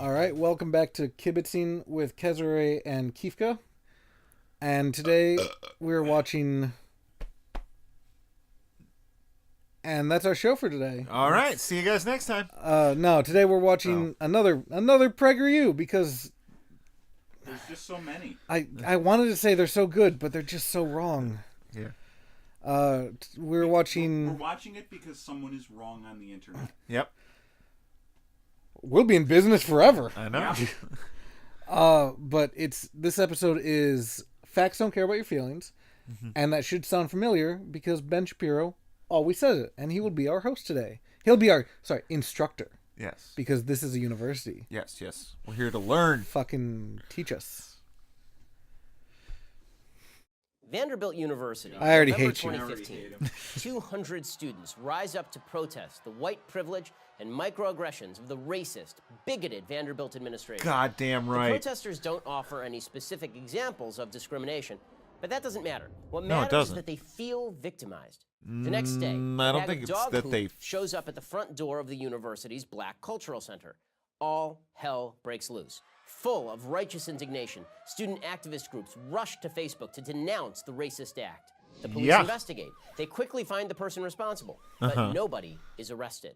All right, welcome back to Kibitzing with Kezare and Kifka. And today we're watching... And that's our show for today. All right, see you guys next time. No, today we're watching another PragerU because... There's just so many. I wanted to say they're so good, but they're just so wrong. Yeah. We're watching... We're watching it because someone is wrong on the internet. Yep. We'll be in business forever. I know. Yeah. But this episode is Facts Don't Care About Your Feelings. Mm-hmm. And that should sound familiar because Ben Shapiro always says it. And he will be our host today. He'll be our, instructor. Yes. Because this is a university. Yes. We're here to learn. Fucking teach us. Vanderbilt University. I already November hate you. 2015. 200 students rise up to protest the white privilege and microaggressions of the racist, bigoted Vanderbilt administration. Goddamn The right. protesters don't offer any specific examples of discrimination, but that doesn't matter. What No, it matters is doesn't. that they feel victimized. The next day, I don't a bag think of it's dog that poop they- shows up at the front door of the university's Black Cultural Center. All hell breaks loose. Full of righteous indignation, student activist groups rush to Facebook to denounce the racist act. The police Yeah. investigate. They quickly find the person responsible, but nobody is arrested.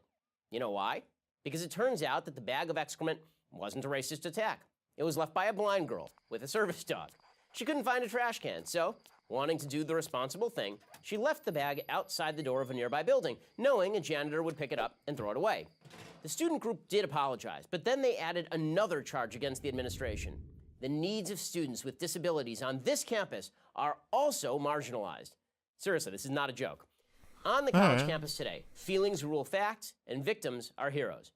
You know why? Because it turns out that the bag of excrement wasn't a racist attack. It was left by a blind girl with a service dog. She couldn't find a trash can, so, wanting to do the responsible thing, she left the bag outside the door of a nearby building, knowing a janitor would pick it up and throw it away. The student group did apologize, but then they added another charge against the administration. The needs of students with disabilities on this campus are also marginalized. Seriously, this is not a joke. On the college campus today, feelings rule facts, and victims are heroes.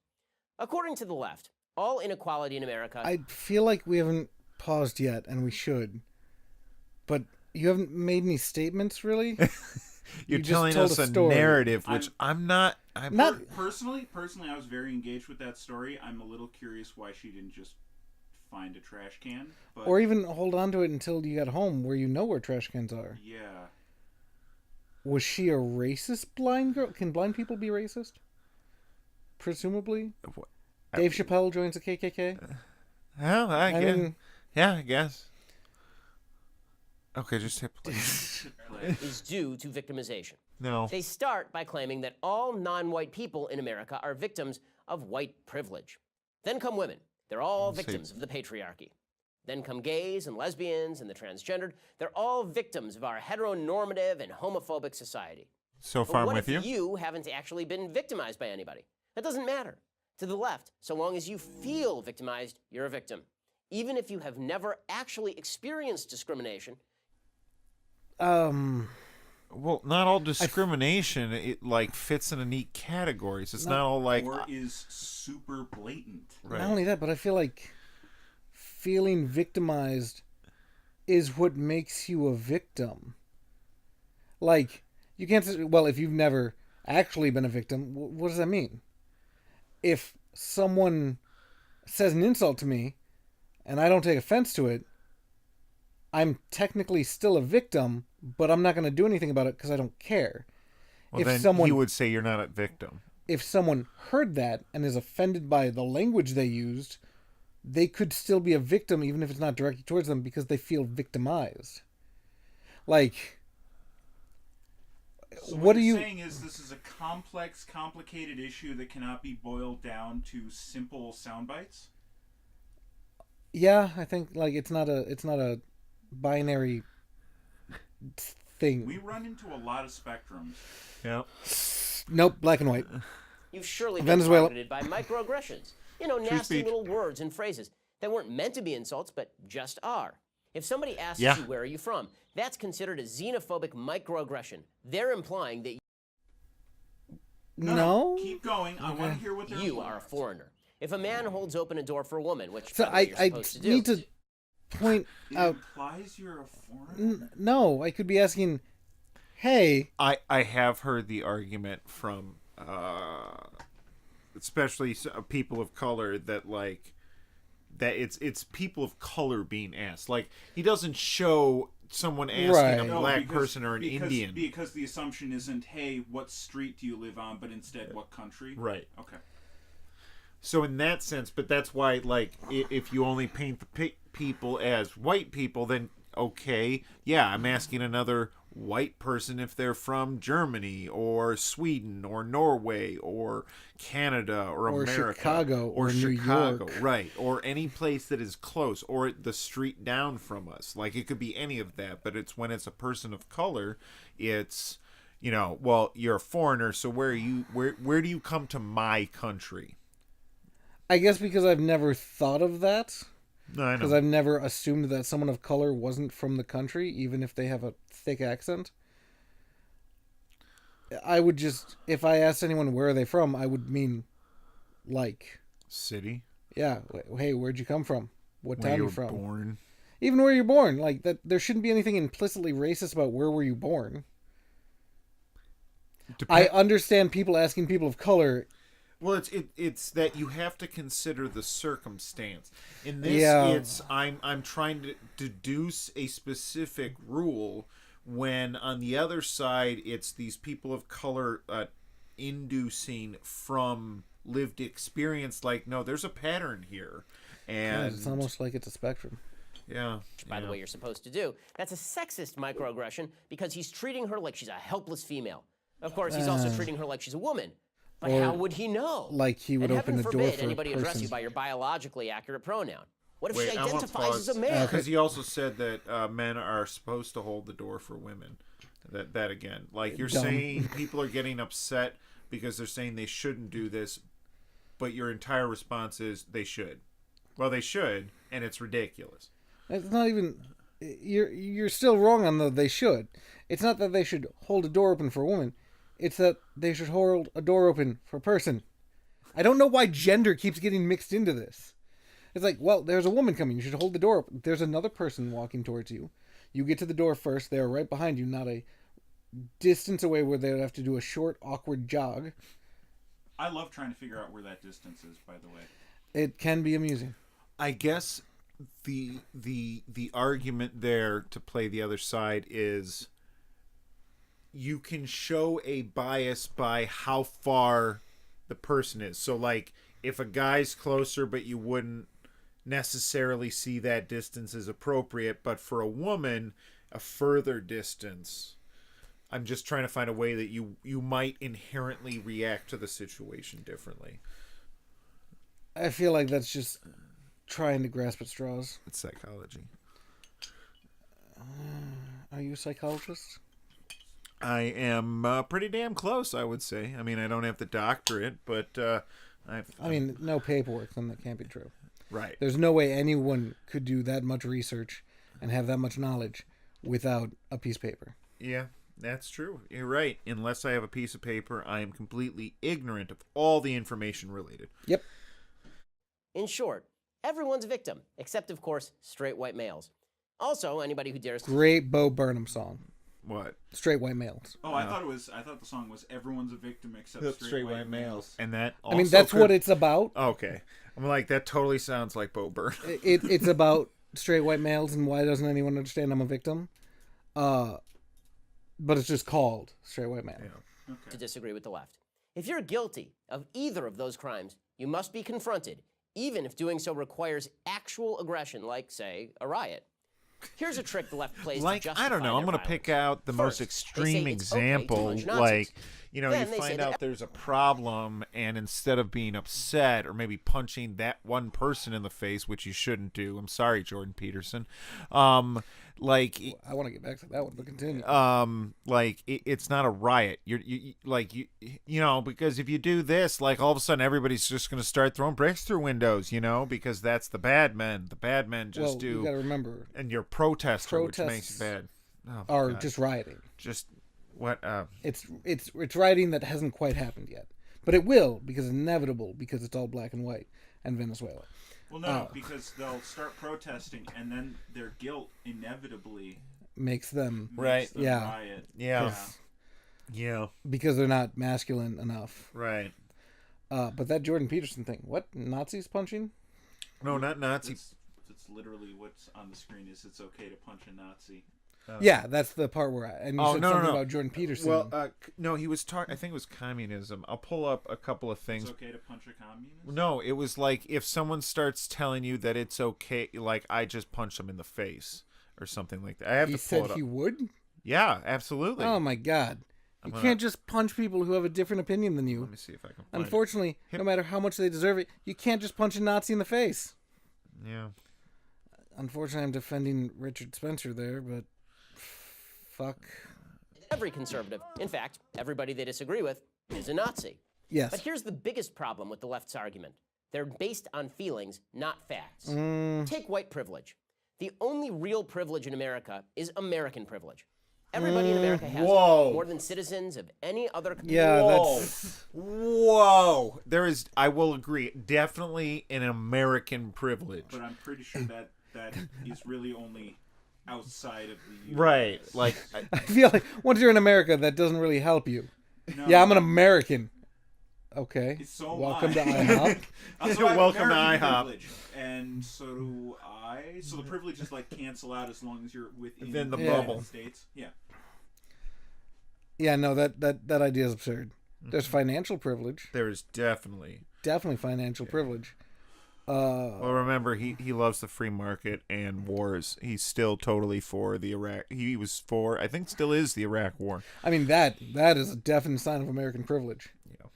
According to the left, all inequality in America... I feel like we haven't paused yet, and we should. But you haven't made any statements, really? You're You just telling told us a a story. narrative, which I'm not. Personally, I was very engaged with that story. I'm a little curious why she didn't just find a trash can. But Or even hold on to it until you got home where you know where trash cans are. yeah. Was she a racist blind girl? Can blind people be racist? Presumably. Dave Chappelle joins the KKK. Well, I guess. mean, Yeah, I guess. Okay, just hit play. is due to victimization. No. They start by claiming that all non-white people in America are victims of white privilege. Then come women. They're all victims of the patriarchy. Then come gays and lesbians and the transgendered. They're all victims of our heteronormative and homophobic society. So But far, I'm what with if you. you haven't actually been victimized by anybody? That doesn't matter. To the left, so long as you feel victimized, you're a victim. Even if you have never actually experienced discrimination. Well, not all discrimination it like fits into neat categories. It's not all like Or is super blatant. right. Not only that, but I feel like feeling victimized is what makes you a victim. Like, you can't say, well, if you've never actually been a victim, what does that mean? If someone says an insult to me and I don't take offense to it, I'm technically still a victim, but I'm not going to do anything about it because I don't care. Well, if then someone you would say you're not a victim. if someone heard that and is offended by the language they used, they could still be a victim even if it's not directed towards them because they feel victimized. Like, So what are you're you saying is this is a complex, complicated issue that cannot be boiled down to simple sound bites? Yeah, I think like it's not a binary thing. We run into a lot of spectrums. Yeah. Nope, black and white. You've surely been Venezuela. targeted by microaggressions. You know, nasty speech. little words and phrases that weren't meant to be insults, but just are. If somebody asks Yeah. you, where are you from? That's considered a xenophobic microaggression. They're implying that No. Keep going. I want to hear what they're you are a foreigner. If a man holds open a door for a woman, which So probably you're I supposed to do, need to point It out. implies you're a foreigner? No, I could be asking, hey, I have heard the argument from especially people of color that like that it's people of color being asked. Like he doesn't show someone asking Right. a No, black person or an Indian. Because the assumption isn't, hey, what street do you live on, but instead, what country? Right. Okay. So in that sense, but that's why, like, if you only paint the people as white people, then okay, yeah, I'm asking another white person if they're from Germany or Sweden or Norway or Canada or America Chicago or New York. right, or any place that is close, or the street down from us. Like, it could be any of that, but it's when it's a person of color, it's, you know, well, you're a foreigner, so where do you come to my country? I guess because I've never thought of that. No, I know. Because I've never assumed that someone of color wasn't from the country, even if they have a thick accent. I would just, if I asked anyone where are they from, I would mean, like, City? yeah, hey, where'd you come from? What town Where you you were from? born? Even where you're born, like that. There shouldn't be anything implicitly racist about where were you born. I understand people asking people of color. Well, it's that you have to consider the circumstance. In this, Yeah. it's I'm trying to deduce a specific rule. When on the other side, it's these people of color inducing from lived experience. Like, no, there's a pattern here, and It's almost like it's a spectrum. yeah. Which, by the way, you're supposed to do. That's a sexist microaggression because he's treating her like she's a helpless female. Of course, he's also treating her like she's a woman. But Or how would he know? like he would and open heaven the door forbid for a anybody address person. you by your biologically accurate pronoun. What if Wait, she I want to identifies as a pause, man? because he also said that men are supposed to hold the door for women. That again, like you're Dumb. saying, people are getting upset because they're saying they shouldn't do this, but your entire response is they should. Well, they should, and it's ridiculous. It's not even. You're still wrong on the they should. It's not that they should hold a door open for a woman. It's that they should hold a door open for a person. I don't know why gender keeps getting mixed into this. It's like, well, there's a woman coming. You should hold the door open. There's another person walking towards you. You get to the door first. They're right behind you, not a distance away where they would have to do a short, awkward jog. I love trying to figure out where that distance is, by the way. It can be amusing. I guess the argument there to play the other side is you can show a bias by how far the person is. So, like, if a guy's closer, but you wouldn't necessarily see that distance as appropriate, but for a woman, a further distance. I'm just trying to find a way that you might inherently react to the situation differently. I feel like that's just trying to grasp at straws. It's psychology. Are you a psychologist? I am pretty damn close, I would say. I mean, I don't have the doctorate, but I mean, no paperwork, then that can't be true. right. There's no way anyone could do that much research and have that much knowledge without a piece of paper. Yeah, that's true. You're right. Unless I have a piece of paper, I am completely ignorant of all the information related. Yep. In short, everyone's a victim, except, of course, straight white males. Also, anybody who dares to... Great Bo Burnham song. What? Straight white males. Oh, I thought the song was "Everyone's a Victim Except Straight White Males." And that also I mean, that's what it's about. Okay. I'm like, that totally sounds like Bo Burnham. It's about straight white males and why doesn't anyone understand I'm a victim? But it's just called straight white male. Yeah. to disagree with the left. If you're guilty of either of those crimes, you must be confronted, even if doing so requires actual aggression, like, say, a riot. Here's a trick the left plays Like, to justify I don't know, I'm their going to violence. pick out the most First, they extreme say it's okay to example. punch Nazis. Like, you know, Then you they say find that- out there's a problem, and instead of being upset or maybe punching that one person in the face, which you shouldn't do, I'm sorry, Jordan Peterson, like... I want to get back to that one, but continue. Like it's not a riot. You know, because if you do this, like all of a sudden everybody's just going to start throwing bricks through windows, you know, because that's the bad men. The bad men just do. You got to remember, And you're a protester, which makes protests it bad. Oh, my are God. just rioting. Just what? It's rioting that hasn't quite happened yet, but it will because it's inevitable because it's all black and white and Venezuela. Well, no, because they'll start protesting, and then their guilt inevitably Makes them makes them Yeah. riot. Yeah. Yeah. because they're not masculine enough. Right. But that Jordan Peterson thing, what Nazis punching? No, not Nazi. It's literally what's on the screen is it's okay to punch a Nazi. Yeah, that's the part where and you said something no. about Jordan Peterson. Well, no, he was talking. I think it was communism. I'll pull up a couple of things. It's okay to punch a communist? No, it was like if someone starts telling you that it's okay, like I just punch them in the face or something like that. I have he to pull said it up. he would? Yeah, absolutely. Oh my god. You can't just punch people who have a different opinion than you. Let me see if I can find Unfortunately, no matter how much they deserve it, you can't just punch a Nazi in the face. it. Yeah. Unfortunately, I'm defending Richard Spencer there, but fuck. Every conservative, in fact, everybody they disagree with, is a Nazi. Yes. But here's the biggest problem with the left's argument. They're based on feelings, not facts. Take white privilege. The only real privilege in America is American privilege. Everybody in America has Whoa. it, more than citizens of any other country. Yeah, Whoa. that's Whoa. There is, I will agree, definitely an American privilege. But I'm pretty sure that is really only outside of the US. Right. Like, I feel like once you're in America, that doesn't really help you. No, Yeah, I'm an American. Okay. So Welcome am to I. IHOP. So I have Welcome to American IHOP. privilege, and so do I. So the privileges like cancel out as long as you're within the Yeah. bubble. States. Yeah. Yeah, no, that idea is absurd. There's financial privilege. there is definitely. Definitely financial privilege. Well, remember, he loves the free market and wars. He's still totally for the Iraq. He was for, I think still is, the Iraq war. I mean, that is a definite sign of American privilege. Yeah.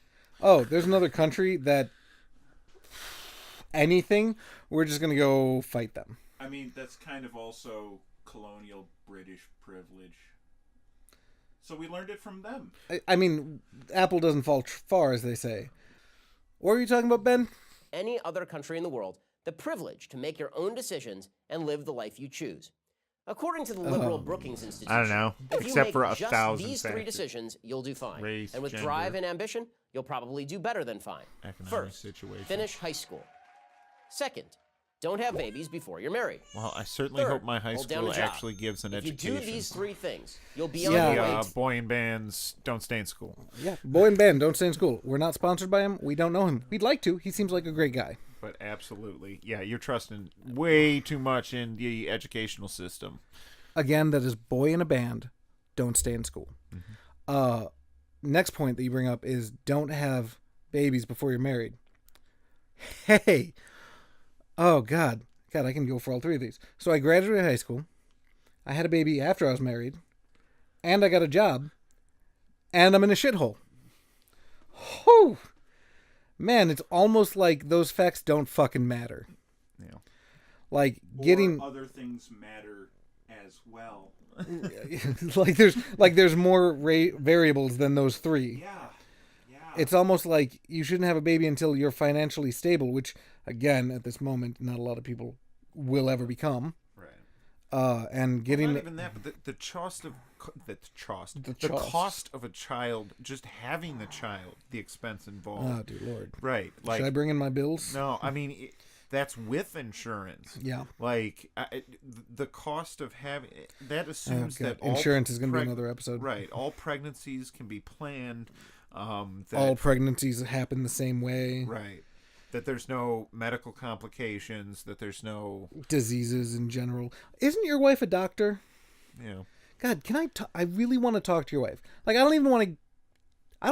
Oh, there's another country that anything, we're just going to go fight them. I mean, that's kind of also colonial British privilege. So we learned it from them. I mean, apple doesn't fall far, as they say. What are you talking about, Ben? Any other country in the world, the privilege to make your own decisions and live the life you choose. According to the liberal Brookings Institution, I don't know, if you except make for just 1,000 these three factors. decisions, you'll do fine. Race, and with gender. drive and ambition, you'll probably do better than fine. Economic First, situation. finish high school. Second, don't have babies before you're married. Well, I certainly Third, hope my high hold down school a job. actually gives an If you education. do these three things, you'll be Yeah. on your way. Boy in bands don't stay in school. Yeah, boy and band, don't stay in school. We're not sponsored by him. We don't know him. We'd like to. He seems like a great guy. But absolutely, yeah, you're trusting way too much in the educational system. Again, that is boy in a band, don't stay in school. Next point that you bring up is don't have babies before you're married. Hey. Oh, God, I can go for all three of these. So I graduated high school. I had a baby after I was married. And I got a job. And I'm in a shithole. Whew. Man, it's almost like those facts don't fucking matter. Yeah. Like getting Or other things matter as well. like there's more variables than those three. Yeah. Yeah. It's almost like you shouldn't have a baby until you're financially stable, which again at this moment not a lot of people will ever become. Right. And getting Not even that, but the cost of the cost. cost of a child, just having the child, the expense involved. oh dear lord, Right. Like, should I bring in my bills? no, I mean that's with insurance. Yeah. Like the cost of having that assumes God. that all Insurance is going to be another episode. Right. All pregnancies can be planned. That, All pregnancies happen the same way. right. That there's no medical complications. That there's no. Diseases in general. Isn't your wife a doctor? God, can I really want to talk to your wife. Like, I don't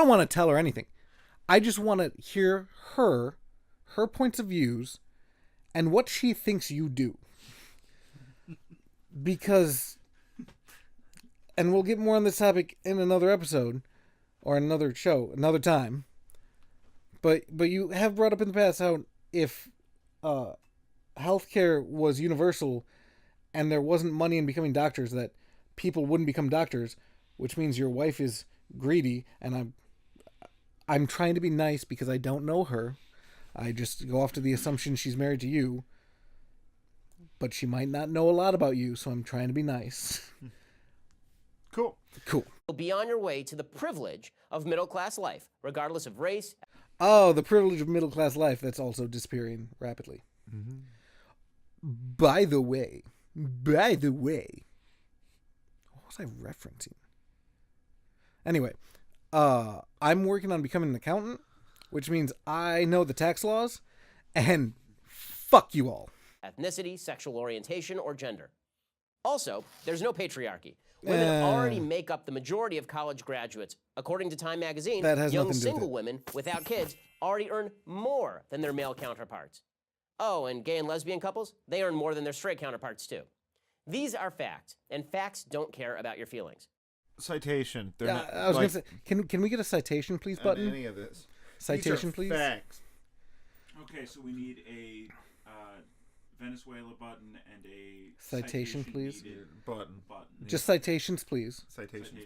want to tell her anything. I just want to hear her points of views, and what she thinks you do. Because, and we'll get more on this topic in another episode, or another show, another time. But you have brought up in the past how if healthcare was universal, and there wasn't money in becoming doctors, that people wouldn't become doctors, which means your wife is greedy, and I'm trying to be nice because I don't know her. I just go off to the assumption she's married to you, but she might not know a lot about you, so I'm trying to be nice. Cool. Cool. You'll be on your way to the privilege of middle-class life, regardless of race. Oh, the privilege of middle-class life, that's also disappearing rapidly. Mm-hmm. By the way, what was I referencing? Anyway, I'm working on becoming an accountant, which means I know the tax laws, and fuck you all. Ethnicity, sexual orientation, or gender. Also, there's no patriarchy. Women already make up the majority of college graduates. According to Time magazine, That has young nothing to do with single it. women without kids already earn more than their male counterparts. Oh, and gay and lesbian couples, they earn more than their straight counterparts too. These are facts, and facts don't care about your feelings. Citation. They're Yeah, not, I was like, going to say, can we get a citation, please, on button? any of this. Citation, These are please. Facts. Okay, so we need a Venezuela button and a Citation, please. needed Button. button. Just citations, please. Citation.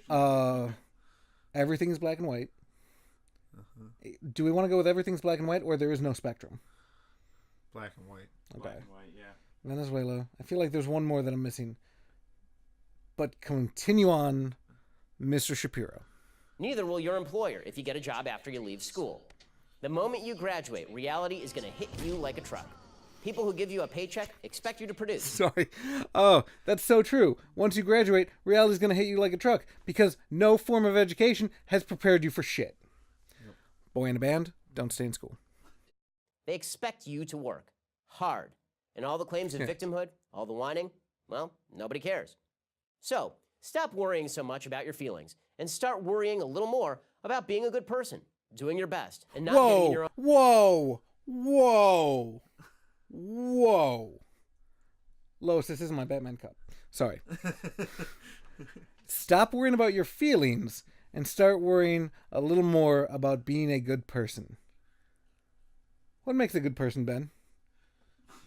Everything's black and white. Do we want to go with everything's black and white, or there is no spectrum? Black and white. Black Okay. and white, yeah. Venezuela. I feel like there's one more that I'm missing. But continue on, Mr. Shapiro. Neither will your employer if you get a job after you leave school. The moment you graduate, reality is going to hit you like a truck. People who give you a paycheck expect you to produce. Sorry. Oh, that's so true. Once you graduate, reality's going to hit you like a truck because no form of education has prepared you for shit. Boy in a band, don't stay in school. They expect you to work hard. And all the claims of victimhood, all the whining, well, nobody cares. So, stop worrying so much about your feelings and start worrying a little more about being a good person, doing your best, and not getting in your own... Whoa. Lois, this isn't my Batman cup. Sorry. Stop worrying about your feelings and start worrying a little more about being a good person. What makes a good person, Ben?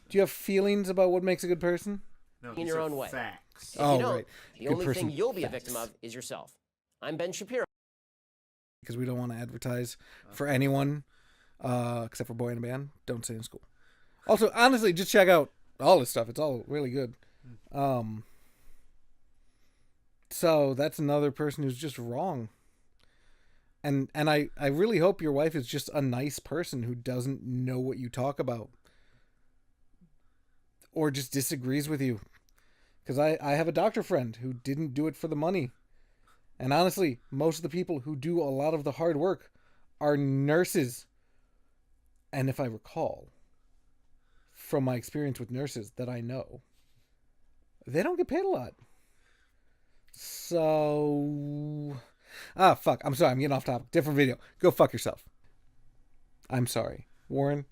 Do you have feelings about what makes a good person? No, in these your are own way. Facts. If Oh, you don't, right. the Good only person. thing you'll be a Facts. victim of is yourself. I'm Ben Shapiro. Because we don't want to advertise for anyone except for Boy in a Band. Don't stay in school. Also, honestly, just check out all this stuff. It's all really good. So that's another person who's just wrong. And I really hope your wife is just a nice person who doesn't know what you talk about. Or just disagrees with you. Because I have a doctor friend who didn't do it for the money. And honestly, most of the people who do a lot of the hard work are nurses. And if I recall, from my experience with nurses that I know, they don't get paid a lot. So... fuck. I'm sorry. I'm getting off topic. Different video. Go fuck yourself. I'm sorry. Warren.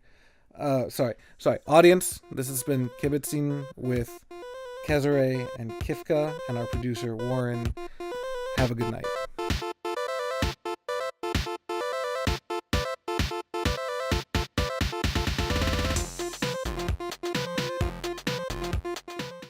Sorry. Audience, this has been Kibitzing with Kezare and Kifka and our producer, Warren. Have a good night.